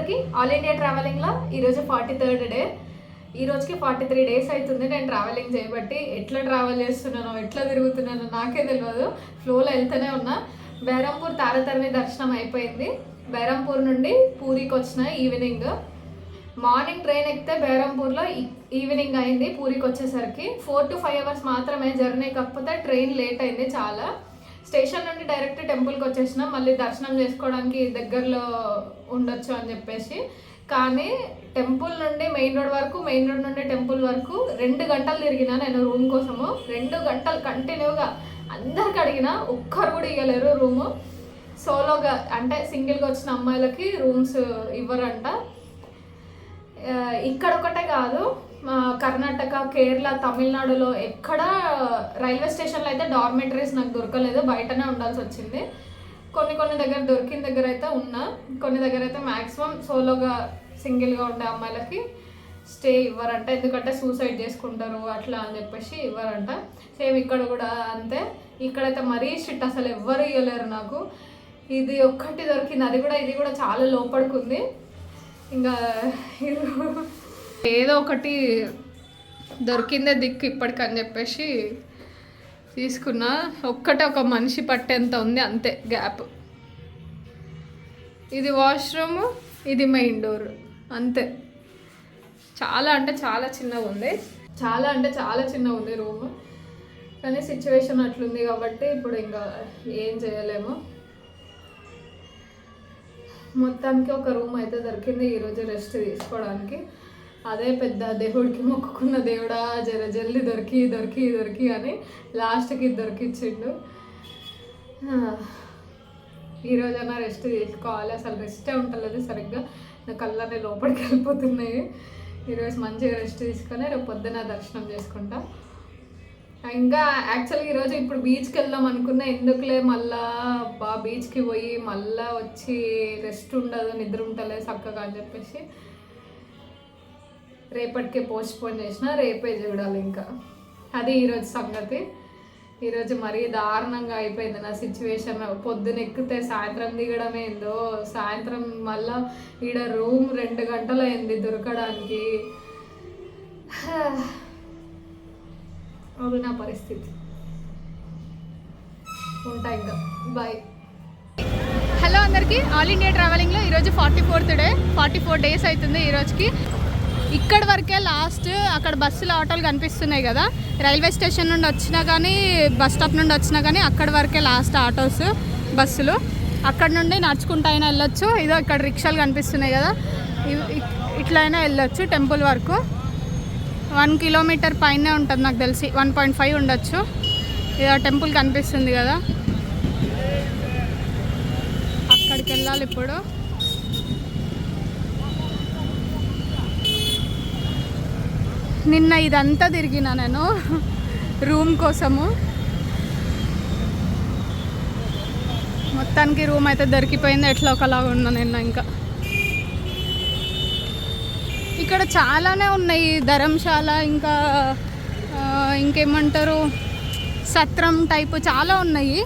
అందరికీ all India ట్రావెలింగ్లో ఈరోజు 43rd day. ఈ రోజుకి 43 డేస్ అవుతుంది నేను ట్రావెలింగ్ చేయబట్టి. ఎట్లా ట్రావెల్ చేస్తున్నానో ఎట్లా తిరుగుతున్నానో నాకే తెలియదు, ఫ్లోలో వెళ్తూనే ఉన్నా. బెహరంపూర్ తారతర్ని దర్శనం అయిపోయింది. బెహరంపూర్ నుండి పూరికి వచ్చిన ఈవినింగ్. మార్నింగ్ ట్రైన్ ఎక్కితే బెహరంపూర్లో ఈవినింగ్ అయింది. పూరికి వచ్చేసరికి 4 to 5 అవర్స్ మాత్రమే జర్నీ. కాకపోతే ట్రైన్ లేట్ అయింది చాలా. స్టేషన్ నుండి డైరెక్ట్ టెంపుల్కి వచ్చేసిన, మళ్ళీ దర్శనం చేసుకోవడానికి దగ్గరలో ఉండొచ్చు అని చెప్పేసి. కానీ టెంపుల్ నుండి మెయిన్ రోడ్ వరకు, మెయిన్ రోడ్ నుండి టెంపుల్ వరకు 2 గంటలు తిరిగిన నేను రూమ్ కోసము. 2 గంటలు కంటిన్యూగా అందరికి అడిగిన, ఒక్కరు కూడా ఇవ్వలేరు రూము. సోలోగా అంటే సింగిల్గా వచ్చిన అమ్మాయిలకి రూమ్స్ ఇవ్వరంట. ఇక్కడ ఒకటే కాదు, కర్ణాటక, కేరళ, తమిళనాడులో ఎక్కడ రైల్వే స్టేషన్లో అయితే డార్మెటరీస్ నాకు దొరకలేదు, బయటనే ఉండాల్సి వచ్చింది. కొన్ని దగ్గర దొరికిన దగ్గర అయితే ఉన్నా, కొన్ని దగ్గర అయితే మ్యాక్సిమం సోలోగా సింగిల్గా ఉండే అమ్మాయిలకి స్టే ఇవ్వరంట. ఎందుకంటే సూసైడ్ చేసుకుంటారు అట్లా అని చెప్పేసి ఇవ్వరంట. సేమ్ ఇక్కడ కూడా అంతే. ఇక్కడైతే మరీ స్ట్రిక్ట్, అసలు ఎవ్వరు ఇవ్వలేరు నాకు. ఇది ఒక్కటి దొరికింది, ఇది కూడా చాలా లోపడుకుంది. ఇంకా ఏదో ఒకటి దొరికిందే దిక్కు ఇప్పటికని చెప్పేసి తీసుకున్నా. ఒక మనిషి పట్టేంత ఉంది అంతే గ్యాప్. ఇది వాష్రూమ్, ఇది మెయిన్ డోర్ అంతే. చాలా అంటే చాలా చిన్నగా ఉంది, చాలా చిన్నగా ఉంది రూమ్. కానీ సిచ్యువేషన్ అట్లుంది కాబట్టి ఇప్పుడు ఇంకా ఏం చేయలేము. మొత్తానికి ఒక రూమ్ అయితే దొరికింది ఈరోజు రెస్ట్ తీసుకోవడానికి. అదే పెద్ద దేవుడికి మొక్కుకున్న, దేవుడా జల్లి దొరికి అని లాస్ట్కి దొరికిచ్చిండు. ఈరోజైనా రెస్ట్ తీసుకోవాలి. అసలు రెస్టే ఉంటలేదు సరిగ్గా, నా కళ్ళనే లోపలికి వెళ్ళిపోతున్నాయి. ఈరోజు మంచిగా రెస్ట్ తీసుకొని రేపు పొద్దున దర్శనం చేసుకుంటా. ఇంకా యాక్చువల్గా ఈరోజు ఇప్పుడు బీచ్కి వెళ్దాం అనుకున్నా. ఎందుకులే మళ్ళా బీచ్కి పోయి మళ్ళా వచ్చి రెస్ట్ ఉండదు, నిద్ర ఉంటలే చక్కగా అని చెప్పేసి రేపటికే పోస్ట్పోన్ చేసిన. రేపే చూడాలి ఇంకా. అది ఈరోజు సంగతి. ఈరోజు మరీ దారుణంగా అయిపోయింది నా సిచ్యువేషన్. పొద్దున ఎక్కితే సాయంత్రం దిగడం ఏందో, సాయంత్రం మళ్ళా ఈడ రూమ్ 2 గంటలు అయింది దొరకడానికి. అది నా పరిస్థితి. ఉంటా ఇంకా, బాయ్. హలో అందరికీ, ఆల్ ఇండియా ట్రావెలింగ్లో ఈరోజు 44th డే. 44 డేస్ అవుతుంది ఈరోజుకి. ఇక్కడి వరకే లాస్ట్. అక్కడ బస్సులు, ఆటోలు కనిపిస్తున్నాయి కదా, రైల్వే స్టేషన్ నుండి వచ్చినా కానీ, బస్ స్టాప్ నుండి వచ్చినా కానీ అక్కడి వరకే లాస్ట్ ఆటోస్, బస్సులు. అక్కడ నుండి నడుచుకుంటూ అయినా వెళ్ళొచ్చు. ఇదో ఇక్కడ రిక్షాలు కనిపిస్తున్నాయి కదా, ఇట్లయినా వెళ్ళొచ్చు టెంపుల్ వరకు. 1 కిలోమీటర్ పైనే ఉంటుంది నాకు తెలిసి, 1.5 ఉండొచ్చు. ఇదో టెంపుల్ కనిపిస్తుంది కదా, అక్కడికి వెళ్ళాలి ఇప్పుడు. నిన్న ఇదంతా తిరిగిన నేను రూమ్ కోసము. మొత్తానికి రూమ్ అయితే దొరికిపోయింది. ఎట్లా ఒకలాగా ఉన్నా నిన్న. ఇంకా ఇక్కడ చాలానే ఉన్నాయి, ధర్మశాల, ఇంకా ఇంకేమంటారు సత్రం టైపు చాలా ఉన్నాయి.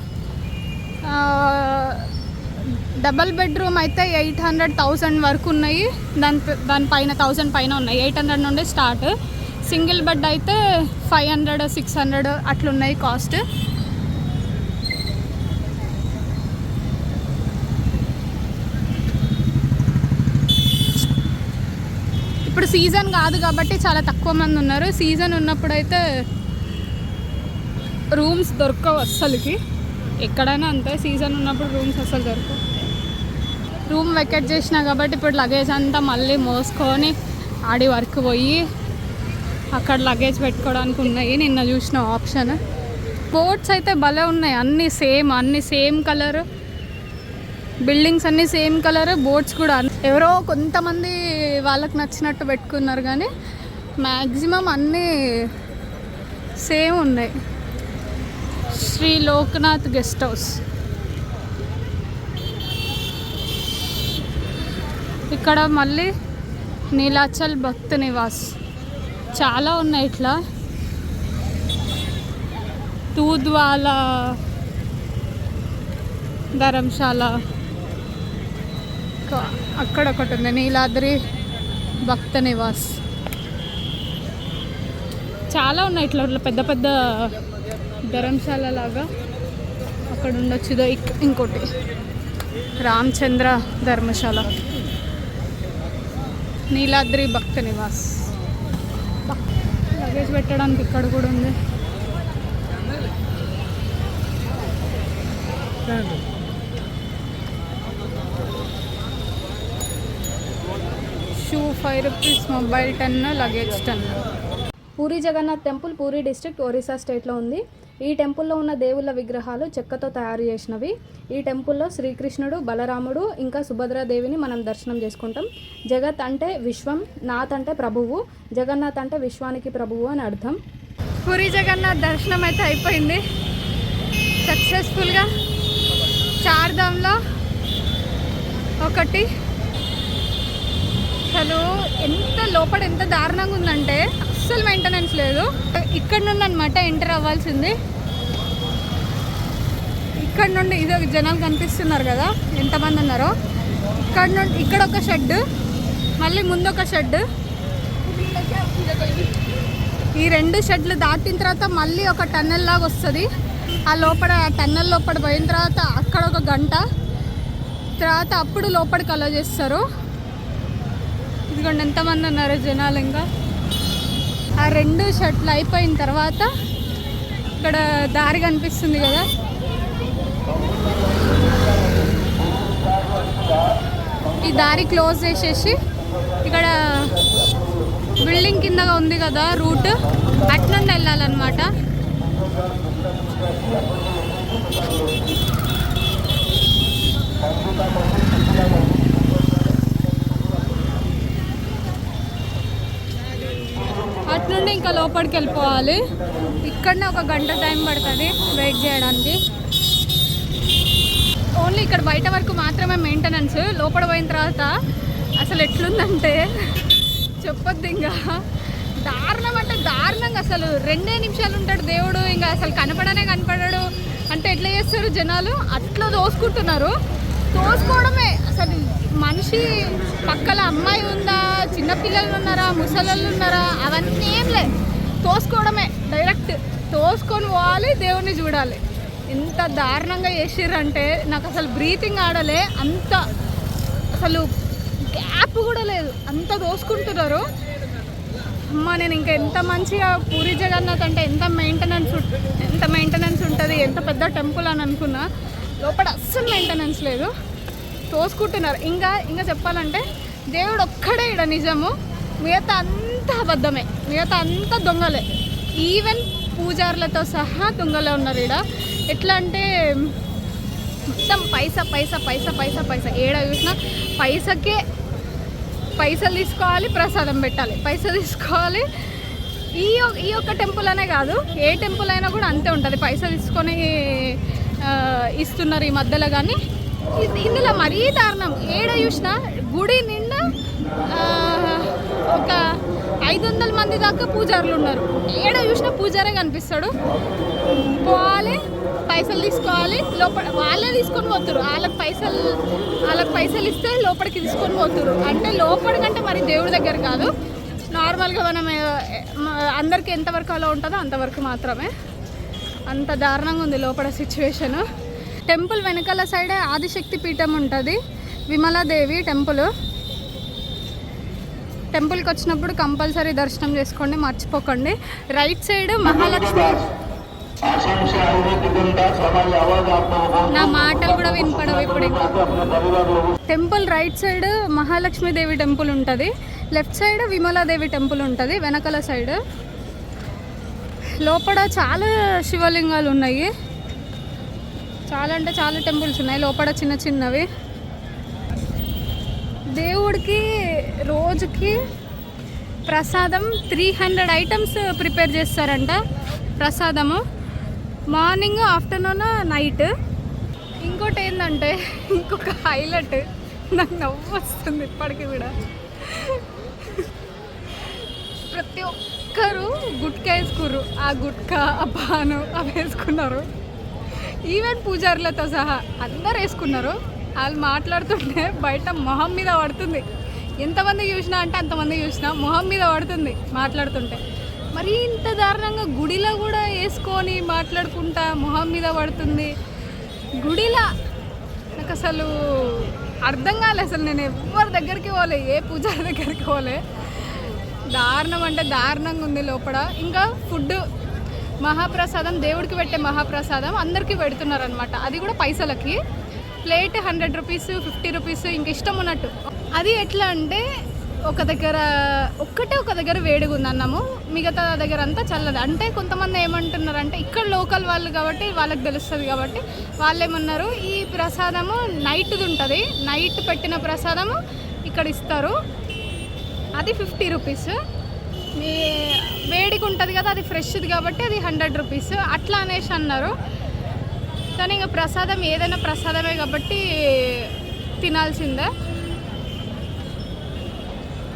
డబల్ బెడ్రూమ్ అయితే 800,000 వరకు ఉన్నాయి. దానిపైన 1000 పైన ఉన్నాయి. 800 నుండి స్టార్ట్. సింగిల్ బెడ్ అయితే 500, 600 అట్లున్నాయి కాస్ట్. ఇప్పుడు సీజన్ కాదు కాబట్టి చాలా తక్కువ మంది ఉన్నారు. సీజన్ ఉన్నప్పుడు అయితే రూమ్స్ దొరకవు అస్సలుకి. ఎక్కడైనా అంతే, సీజన్ ఉన్నప్పుడు రూమ్స్ అస్సలు దొరకవు. రూమ్ వెకేట్ చేసినా కాబట్టి ఇప్పుడు లగేజ్ అంతా మళ్ళీ మోసుకొని ఆడి వరకు పోయి అక్కడ లగేజ్ పెట్టుకోవడానికి ఉన్నాయి. నిన్న చూసిన ఆప్షన్. బోట్స్ అయితే భలే ఉన్నాయి, అన్నీ సేమ్ కలర్. బిల్డింగ్స్ అన్నీ సేమ్ కలర్, బోట్స్ కూడా. ఎవరో కొంతమంది వాళ్ళకి నచ్చినట్టు పెట్టుకున్నారు కానీ మ్యాక్సిమం అన్నీ సేమ్ ఉన్నాయి. Shri Loknath guest house. ఇక్కడ మళ్ళీ నీలాచల్ భక్త నివాస్ చాలా ఉన్నాయి. ఇట్లా తూద్వాల ధర్మశాల అక్కడ ఒకటి ఉంది నీలాద్రి భక్త నివాస్. చాలా ఉన్నాయి ఇట్లా పెద్ద పెద్ద ధర్మశాల లాగా. అక్కడ ఉండొచ్చు. ఇదో ఇంకోటి రామచంద్ర ధర్మశాల, నీలాద్రి భక్త నివాస్. లగేజ్ పెట్టడానికి ఇక్కడ కూడా ఉంది. Shoe 5 rupees, mobile 10, luggage 10. Puri Jagannath temple Puri district Orissa స్టేట్లో ఉంది. ఈ టెంపుల్లో ఉన్న దేవుళ్ళ విగ్రహాలు చెక్కతో తయారు చేసినవి. ఈ టెంపుల్లో శ్రీకృష్ణుడు, బలరాముడు ఇంకా సుభద్రాదేవిని మనం దర్శనం చేసుకుంటాం. జగత్ అంటే విశ్వం, నాథ్ అంటే ప్రభువు, జగన్నాథ్ అంటే విశ్వానికి ప్రభువు అని అర్థం. పూరి జగన్నాథ్ దర్శనం అయితే అయిపోయింది సక్సెస్ఫుల్గా. చార్ధామ్లో ఒకటి. అసలు ఎంత లోపల ఎంత దారుణంగా ఉందంటే అస్సలు మెయింటెనెన్స్ లేదు. ఇక్కడ నుండి అనమాట ఎంటర్ అవ్వాల్సింది. ఇక్కడ నుండి ఇది జనాలు కనిపిస్తున్నారు కదా ఎంతమంది ఉన్నారో. ఇక్కడ నుండి ఇక్కడ ఒక షెడ్, మళ్ళీ ముందు ఒక షెడ్. ఈ 2 షెడ్లు దాటిన తర్వాత మళ్ళీ ఒక టన్నెల్ లాగా వస్తుంది. ఆ లోపల టన్నెల్ లోపల పోయిన తర్వాత అక్కడ ఒక గంట తర్వాత అప్పుడు లోపలికి అలా చేస్తారు. ఇదిగోండి ఎంతమంది ఉన్నారు జనాలు. ఇంకా ఆ 2 షెడ్లు అయిపోయిన తర్వాత ఇక్కడ దారి కనిపిస్తుంది కదా, ఈ దారి క్లోజ్ చేసేసి ఇక్కడ బిల్డింగ్ కిందగా ఉంది కదా రూట్, అట్నుండి వెళ్ళాలన్నమాట. అటు నుండి ఇంకా లోపలికి వెళ్ళిపోవాలి. ఇక్కడనే ఒక గంట టైం పడుతుంది వెయిట్ చేయడానికి. ఓన్లీ ఇక్కడ బయట వరకు మాత్రమే మెయింటెనెన్స్. లోపల పోయిన తర్వాత అసలు ఎట్లుందంటే చెప్పొద్దు. ఇంకా దారుణం అంటే దారుణంగా. అసలు 2 నిమిషాలు ఉంటాడు దేవుడు, ఇంకా అసలు కనపడడు. అంటే ఎట్లా చేస్తారు జనాలు, అట్లా దోసుకుంటున్నారు. తోసుకోవడమే. అసలు మనిషి పక్కల అమ్మాయి ఉందా, చిన్నపిల్లలు ఉన్నారా, ముసలు ఉన్నారా, అవన్నీ ఏం లేదు. తోసుకోవడమే, డైరెక్ట్ తోసుకొని పోవాలి, దేవుణ్ణి చూడాలి. ఎంత దారుణంగా చేసిర్రంటే నాకు అసలు బ్రీతింగ్ ఆడలే. అంత అసలు గ్యాప్ కూడా లేదు, అంత దోసుకుంటున్నారు. అమ్మ నేను ఇంకా ఎంత మంచిగా పూరి జగన్నాథ్ అంటే ఎంత మెయింటెనెన్స్ ఉంటుంది, ఎంత పెద్ద టెంపుల్ అని అనుకున్నా. లోపల అస్సలు మెయింటెనెన్స్ లేదు, తోసుకుంటున్నారు. ఇంకా చెప్పాలంటే దేవుడు ఒక్కడే ఇక్కడ నిజము, మిగతా అంతా అబద్ధమే, మిగతా అంతా దొంగలే. ఈవెన్ పూజారులతో సహా దొంగలే ఉన్నారు ఇక్కడ. ఎట్లా అంటే మొత్తం పైసా పైసా పైసా పైసా పైసా. ఏడ చూసినా పైసకే పైసలు తీసుకోవాలి, ప్రసాదం పెట్టాలి, పైసలు తీసుకోవాలి. ఈ ఒక్క టెంపుల్ అనే కాదు, ఏ టెంపుల్ అయినా కూడా అంతే ఉంటుంది. పైసలు తీసుకొని ఇస్తున్నారు ఈ మధ్యలో. కానీ ఇందులో మరీ దారుణం. ఏడ చూసినా గుడి నిండా ఒక 500 మంది దాకా పూజారులు ఉన్నారు. ఏడ చూసినా పూజారే కనిపిస్తాడు. పోవాలి, పైసలు తీసుకోవాలి, లోపల వాళ్ళే తీసుకొని పోతురు. వాళ్ళకి పైసలు ఇస్తే లోపలికి తీసుకొని పోతురు. అంటే లోపలికంటే మరి దేవుడి దగ్గర కాదు, నార్మల్గా మనం అందరికీ ఎంతవరకు అలా ఉంటుందో అంతవరకు మాత్రమే. అంత దారుణంగా ఉంది లోపల సిచ్యువేషను. టెంపుల్ వెనకాల సైడే ఆదిశక్తి పీఠం ఉంటుంది, విమలాదేవి టెంపుల్. టెంపుల్కి వచ్చినప్పుడు కంపల్సరీ దర్శనం చేసుకోండి, మర్చిపోకండి. Right side Mahalakshmi. నా మాటలు కూడా వినపడవు ఇప్పుడు. Temple right side Mahalakshmidevi temple ఉంటుంది, లెఫ్ట్ సైడ్ విమలాదేవి టెంపుల్ ఉంటుంది వెనకాల సైడ్. లోపల చాలా శివలింగాలు ఉన్నాయి, చాలా అంటే చాలా టెంపుల్స్ ఉన్నాయి లోపల, చిన్న చిన్నవి. దేవుడికి రోజుకి ప్రసాదం 300 ఐటమ్స్ ప్రిపేర్ చేస్తారంట ప్రసాదము, మార్నింగ్, ఆఫ్టర్నూన్, నైట్. ఇంకోటి ఏంటంటే ఇంకొక హైలైట్, నాకు నవ్వు వస్తుంది ఇప్పటికీ కూడా. ప్రతి ఒక్కరు గుట్కా వేసుకుర్రు. ఆ గుట్కా, ఆ పాను అవి వేసుకున్నారు. ఈవెన్ పూజారులతో సహా అందరు వేసుకున్నారు. వాళ్ళు మాట్లాడుతుంటే బయట మొహం మీద పడుతుంది. ఎంతమంది చూసినా అంటే అంతమంది చూసినా మొహం మీద పడుతుంది మాట్లాడుతుంటే. మరి ఇంత దారుణంగా గుడిలో కూడా వేసుకొని మాట్లాడుకుంటా మొహం మీద పడుతుంది. గుడిలో నాకు అసలు అర్థం కాలే. అసలు నేను ఎవరి దగ్గరికి పోలే, ఏ పూజారి దగ్గరికి పోలే. దారుణం అంటే దారుణంగా ఉంది లోపల. ఇంకా ఫుడ్ మహాప్రసాదం, దేవుడికి పెట్టే మహాప్రసాదం అందరికీ పెడుతున్నారు అనమాట. అది కూడా పైసలకి. ప్లేట్ 100 రూపీస్, 50 రూపీస్, ఇంక ఇష్టం ఉన్నట్టు. అది ఎట్లా అంటే ఒక దగ్గర వేడిగా ఉంది అన్నము, మిగతా దగ్గర అంతా చల్లదు. అంటే కొంతమంది ఏమంటున్నారు అంటే ఇక్కడ లోకల్ వాళ్ళు కాబట్టి వాళ్ళకి తెలుస్తుంది కాబట్టి వాళ్ళు ఏమన్నారు, ఈ ప్రసాదము నైట్ది ఉంటుంది, నైట్ పెట్టిన ప్రసాదము ఇక్కడ ఇస్తారు, అది 50 రూపీస్. వేడిగా ఉంటుంది కదా, అది ఫ్రెష్ది కాబట్టి అది 100 రూపీస్ అట్లా అనేసి అన్నారు. కానీ ఇంకా ప్రసాదం ఏదైనా ప్రసాదమే కాబట్టి తినాల్సిందే.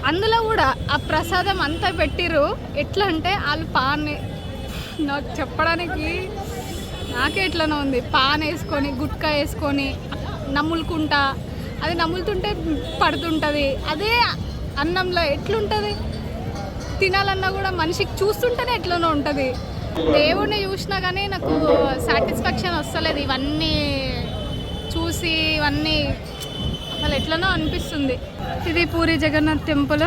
అందులో కూడా ఆ ప్రసాదం అంతా పెట్టిర్రు. ఎట్లా అంటే వాళ్ళు నాకు చెప్పడానికి నాకే ఎట్లనో ఉంది. పాన్ వేసుకొని గుట్కా వేసుకొని నములుకుంటా, అది నములుతుంటే పడుతుంటుంది. అదే అన్నంలో ఎట్లుంటుంది, తినాలన్నా కూడా మనిషికి చూస్తుంటేనే ఎట్లనో ఉంటుంది. దేవుడిని చూసినా కానీ నాకు సాటిస్ఫాక్షన్ వస్తలేదు. ఇవన్నీ చూసి ఇవన్నీ అసలు ఎట్లనో అనిపిస్తుంది. ఇది పూరి జగన్నాథ్ టెంపుల్.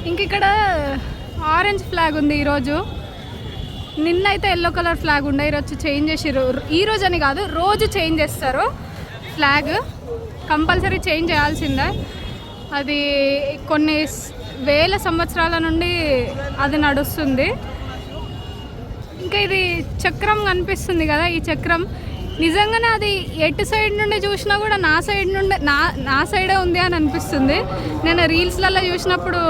ఇంక ఇక్కడ ఆరెంజ్ ఫ్లాగ్ ఉంది ఈరోజు. నిన్నైతే ఎల్లో కలర్ ఫ్లాగ్ ఉండే, ఈరోజు చేంజ్ చేసిర్రు. ఈరోజు అని కాదు, రోజు చేంజ్ చేస్తారు ఫ్లాగ్. కంపల్సరీ చేంజ్ చేయాల్సిందే. అది కొన్ని వేల సంవత్సరాల నుండి అది నడుస్తుంది. ఇంకా ఇది చక్రం కనిపిస్తుంది కదా, ఈ చక్రం నిజంగానే అది ఎటు సైడ్ నుండి చూసినా కూడా నా సైడే ఉంది అని అనిపిస్తుంది. నేను రీల్స్లలో చూసినప్పుడు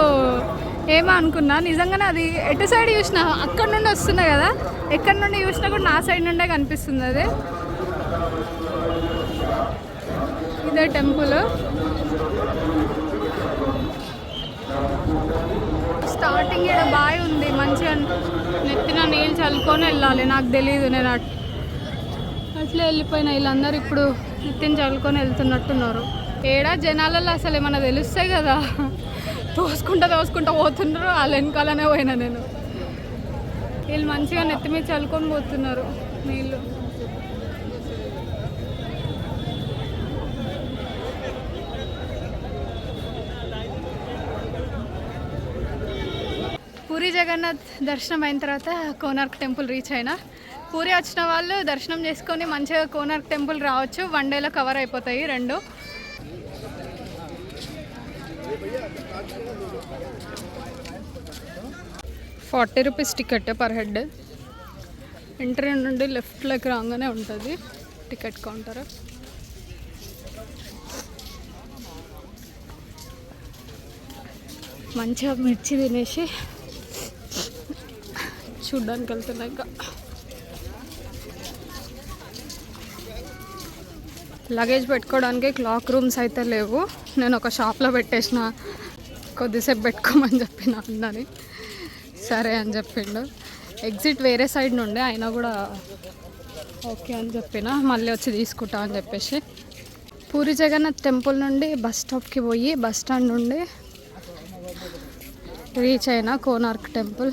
ఏమో అనుకున్నా, నిజంగానే అది ఎటు సైడ్ చూసినా అక్కడ నుండి వస్తున్నాయి కదా, ఎక్కడి నుండి చూసినా కూడా నా సైడ్ నుండే కనిపిస్తుంది. అది ఇదే టెంపుల్. స్టార్టింగ్ ఇక్కడ బాయ్ ఉంది, మంచిగా నెత్తిన నీళ్ళు చల్లుకొని వెళ్ళాలి. నాకు తెలీదు, నేను అట్లే వెళ్ళిపోయినా. వీళ్ళందరూ ఇప్పుడు నెత్తిన చల్లుకొని వెళ్తున్నట్టున్నారు. ఏడా జనాలలో అసలు ఏమన్నా తెలుస్తాయి కదా, తోసుకుంటా పోతున్నారు. వాళ్ళ వెనకాలనే పోయినా నేను. వీళ్ళు మంచిగా నెత్తి మీద చల్లుకొని పోతున్నారు నీళ్ళు. పూరి జగన్నాథ్ దర్శనం అయిన తర్వాత కోనార్క్ టెంపుల్ రీచ్ అయినా. పూరి వచ్చిన వాళ్ళు దర్శనం చేసుకొని మంచిగా కోనార్క్ టెంపుల్ రావచ్చు. 1 డేలో కవర్ అయిపోతాయి రెండు. ₹40 టికెట్ పర్ హెడ్. ఎంట్రీ నుండి లెఫ్ట్లోకి రాగానే ఉంటుంది టికెట్ కౌంటర్. మంచిగా మిర్చి తినేసి చూడ్డానికి వెళ్తున్నాయి. ఇంకా లగేజ్ పెట్టుకోవడానికి క్లాక్ రూమ్స్ అయితే లేవు. నేను ఒక షాప్లో పెట్టేసిన, కొద్దిసేపు పెట్టుకోమని చెప్పిన అన్నని. సరే అని చెప్పిండు. ఎగ్జిట్ వేరే సైడ్ నుండి అయినా కూడా ఓకే అని చెప్పిన, మళ్ళీ వచ్చి తీసుకుంటా అని చెప్పేసి. పూరి జగన్నాథ్ టెంపుల్ నుండి బస్ స్టాప్కి పోయి బస్ స్టాండ్ నుండి రీచ్ అయినా కోనార్క్ టెంపుల్.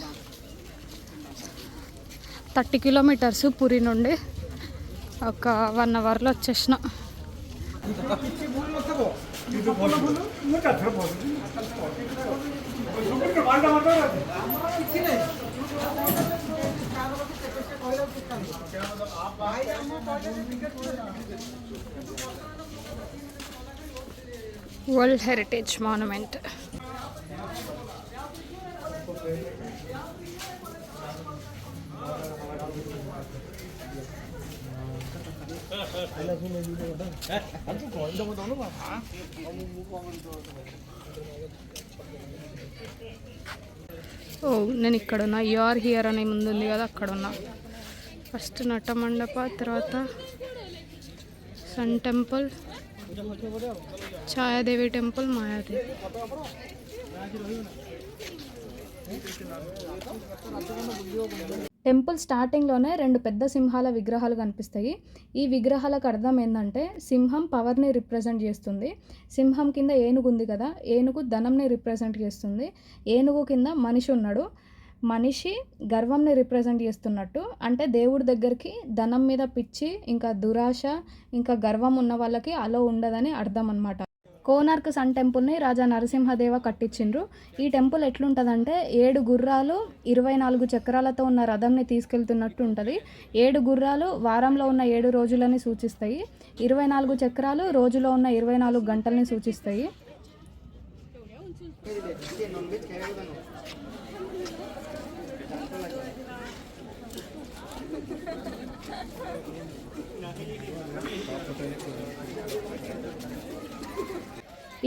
30 కిలోమీటర్స్ పూరి నుండి. ఒక 1 అవర్లో వచ్చేసిన. World heritage monument. ఓ నేను ఇక్కడ ఉన్నా. యూఆర్ హియర్ అనే ముందు ఉంది కదా, అక్కడ ఉన్నా. ఫస్ట్ నట మండప, తర్వాత sun temple, Chhayadevi temple, Mayadevi. Temple స్టార్టింగ్లోనే 2 పెద్ద సింహాల విగ్రహాలు కనిపిస్తాయి. ఈ విగ్రహాలకు అర్థం ఏంటంటే సింహం పవర్ని రిప్రజెంట్ చేస్తుంది. సింహం కింద ఏనుగు ఉంది కదా, ఏనుగు ధనంని రిప్రజెంట్ చేస్తుంది. ఏనుగు కింద మనిషి ఉన్నాడు, మనిషి గర్వంని రిప్రజెంట్ చేస్తున్నట్టు. అంటే దేవుడి దగ్గరికి ధనం మీద పిచ్చి, ఇంకా దురాశ, ఇంకా గర్వం ఉన్న వాళ్ళకి అలో ఉండదని అర్థం అన్నమాట. కోనార్క్ సన్ టెంపుల్ని రాజా నరసింహదేవ కట్టించిండ్రు. ఈ టెంపుల్ ఎట్లుంటుందంటే 7 గుర్రాలు 24 చక్రాలతో ఉన్న రథంని తీసుకెళ్తున్నట్టు ఉంటుంది. 7 గుర్రాలు వారంలో ఉన్న 7 రోజులని సూచిస్తాయి. 24 చక్రాలు రోజులో ఉన్న 24 గంటల్ని సూచిస్తాయి.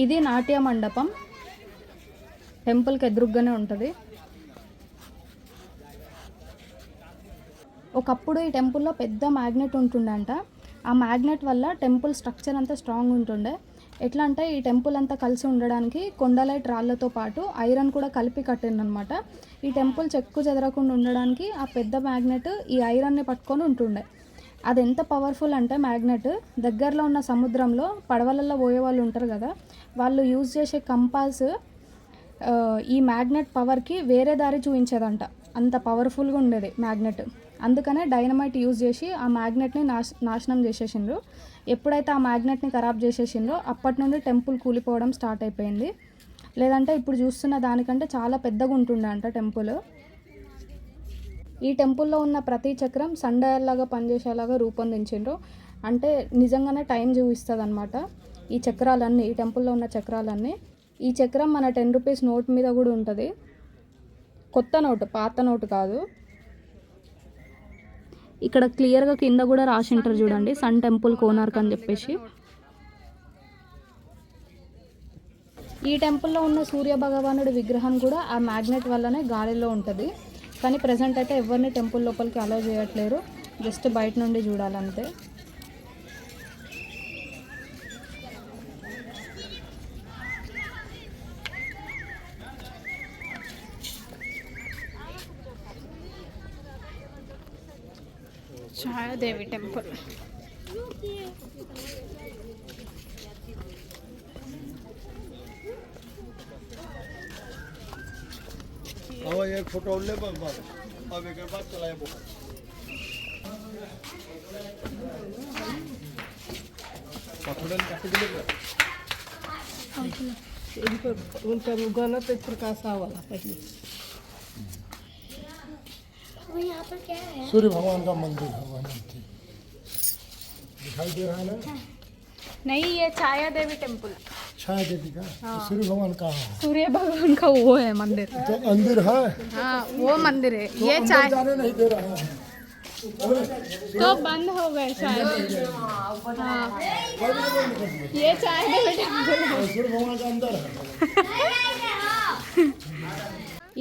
ఇది నాట్య మండపం, టెంపుల్కి ఎదురుగ్గానే ఉంటుంది. ఒకప్పుడు ఈ టెంపుల్లో పెద్ద మ్యాగ్నెట్ ఉంటుండంట. ఆ మ్యాగ్నెట్ వల్ల టెంపుల్ స్ట్రక్చర్ అంతా స్ట్రాంగ్ ఉంటుండే. ఎట్లా అంటే ఈ టెంపుల్ అంతా కలిసి ఉండడానికి కొండలైట్ రాళ్ళతో పాటు ఐరన్ కూడా కలిపి కట్టిందనమాట. ఈ టెంపుల్ చెక్కు చెదరకుండా ఉండడానికి ఆ పెద్ద మ్యాగ్నెట్ ఈ ఐరన్ని పట్టుకొని ఉంటుండే. అది ఎంత పవర్ఫుల్ అంటే మ్యాగ్నెట్, దగ్గరలో ఉన్న సముద్రంలో పడవలలో పోయే వాళ్ళు ఉంటారు కదా, వాళ్ళు యూజ్ చేసే కంపాస్ ఈ మ్యాగ్నెట్ పవర్కి వేరే దారి చూపించేదంట. అంత పవర్ఫుల్గా ఉండేది మ్యాగ్నెట్. అందుకనే డైనమైట్ యూజ్ చేసి ఆ మ్యాగ్నెట్ని నాశనం చేసేసిండ్రు. ఎప్పుడైతే ఆ మ్యాగ్నెట్ని ఖరాబ్ చేసేసిండ్రో అప్పటి నుండి టెంపుల్ కూలిపోవడం స్టార్ట్ అయిపోయింది. లేదంటే ఇప్పుడు చూస్తున్న దానికంటే చాలా పెద్దగా ఉంటుండే అంట టెంపుల్. ఈ టెంపుల్లో ఉన్న ప్రతి చక్రం సండయల్లాగా పనిచేసేలాగా రూపొందించిండ్రు. అంటే నిజంగానే టైం చూపిస్తుంది అనమాట ఈ చక్రాలన్నీ, ఈ టెంపుల్లో ఉన్న చక్రాలన్నీ. ఈ చక్రం మన 10 రూపీస్ నోట్ మీద కూడా ఉంటుంది. కొత్త నోటు, పాత నోటు కాదు. ఇక్కడ క్లియర్గా కింద కూడా రాసి ఉంటారు చూడండి, సన్ టెంపుల్ కోనార్క్ అని చెప్పేసి. ఈ టెంపుల్లో ఉన్న సూర్య భగవానుడి విగ్రహం కూడా ఆ మ్యాగ్నెట్ వల్లనే గాలిలో ఉంటుంది. కానీ ప్రజెంట్ అయితే ఎవరిని టెంపుల్ లోపలికి అలౌ చేయట్లేరు, జస్ట్ బయట నుండి చూడాలంతే. ఛాయాదేవి టెంపుల్. एक फोटो ले बस अब एक बार चलाए बहुत पथड़न काट दिले इनको उनका गाना तेज प्रकाश वाला पहले। वो यहाँ पर क्या है? सूर्य भगवान का मंदिर है, वह मूर्ति दिखाई दे रहा है ना? नहीं, ये छायादेवी टेम्पल। छाया देवी का? तो सूर्य भगवान कहाँ है? सूर्य भगवान का वो है मंदिर। तो अंदर है? हाँ, वो मंदिर है। तो ये अंदर जाने नहीं दे रहा है तो बंद हो गए शायद। हाँ, ये छायादेवी टेम्पल है। सूर्य भगवान का अंदर है।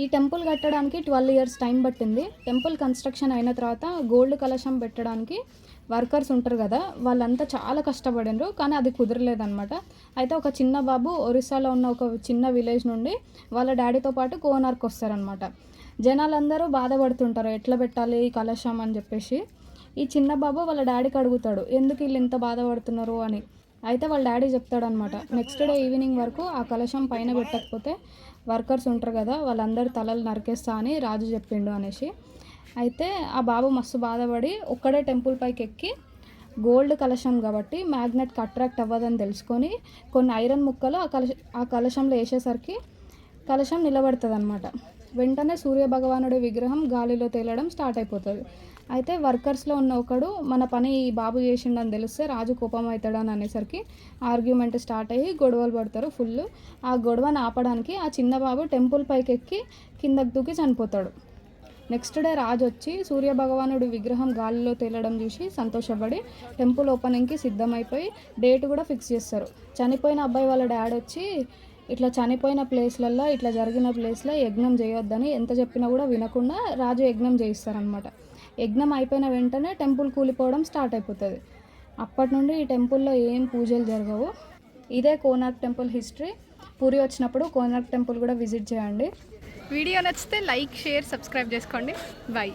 ఈ టెంపుల్ కట్టడానికి 12 ఇయర్స్ టైం పట్టింది. టెంపుల్ కన్స్ట్రక్షన్ అయిన తర్వాత గోల్డ్ కలశం పెట్టడానికి వర్కర్స్ ఉంటారు కదా, వాళ్ళంతా చాలా కష్టపడినరు, కానీ అది కుదరలేదన్నమాట. అయితే ఒక చిన్న బాబు ఒరిస్సాలో ఉన్న ఒక చిన్న విలేజ్ నుండి వాళ్ళ డాడీతో పాటు కోనార్క్ వస్తారనమాట. జనాలందరూ బాధపడుతుంటారు ఎట్లా పెట్టాలి ఈ కలశం అని చెప్పేసి. ఈ చిన్న బాబు వాళ్ళ డాడీకి అడుగుతాడు ఎందుకు వీళ్ళు ఇంత బాధపడుతున్నారు అని. అయితే వాళ్ళ డాడీ చెప్తాడనమాట, నెక్స్ట్ డే ఈవినింగ్ వరకు ఆ కలశం పైన పెట్టకపోతే వర్కర్స్ ఉంటారు కదా వాళ్ళందరూ తలలు నరికేస్తా అని రాజు చెప్పిండు అనేసి. అయితే ఆ బాబు మస్తు బాధపడి ఒక్కడే టెంపుల్ పైకి ఎక్కి గోల్డ్ కలశం కాబట్టి మ్యాగ్నెట్కి అట్రాక్ట్ అవ్వదని తెలుసుకొని కొన్ని ఐరన్ ముక్కలు ఆ కలశంలో వేసేసరికి కలశం నిలబడుతుంది అనమాట. వెంటనే సూర్య భగవానుడి విగ్రహం గాలిలో తేలడం స్టార్ట్ అయిపోతుంది. అయితే వర్కర్స్లో ఉన్న ఒకడు మన పని ఈ బాబు చేసిండని తెలిస్తే రాజు కోపం అవుతాడని అనేసరికి ఆర్గ్యుమెంట్ స్టార్ట్ అయ్యి గొడవలు పడతారు ఫుల్. ఆ గొడవను ఆపడానికి ఆ చిన్న బాబు టెంపుల్ పైకి ఎక్కి కిందకి దూకి చనిపోతాడు. నెక్స్ట్ డే రాజు వచ్చి సూర్య భగవానుడి విగ్రహం గాలిలో తేలడం చూసి సంతోషపడి టెంపుల్ ఓపెనింగ్కి సిద్ధమైపోయి డేట్ కూడా ఫిక్స్ చేస్తారు. చనిపోయిన అబ్బాయి వాళ్ళ డాడీ వచ్చి ఇట్లా చనిపోయిన ప్లేస్లల్లో ఇట్లా జరిగిన ప్లేస్లో యజ్ఞం చేయొద్దని ఎంత చెప్పినా కూడా వినకుండా రాజు యజ్ఞం చేయిస్తారనమాట. యజ్ఞం అయిపోయిన వెంటనే టెంపుల్ కూలిపోవడం స్టార్ట్ అయిపోతుంది. అప్పటి నుండి ఈ టెంపుల్లో ఏం పూజలు జరగవు. ఇదే కోనార్క్ టెంపుల్ హిస్టరీ. పూరి వచ్చినప్పుడు కోనార్క్ టెంపుల్ కూడా విజిట్ చేయండి. వీడియో నచ్చితే లైక్, షేర్, సబ్స్క్రైబ్ చేసుకోండి. బాయ్.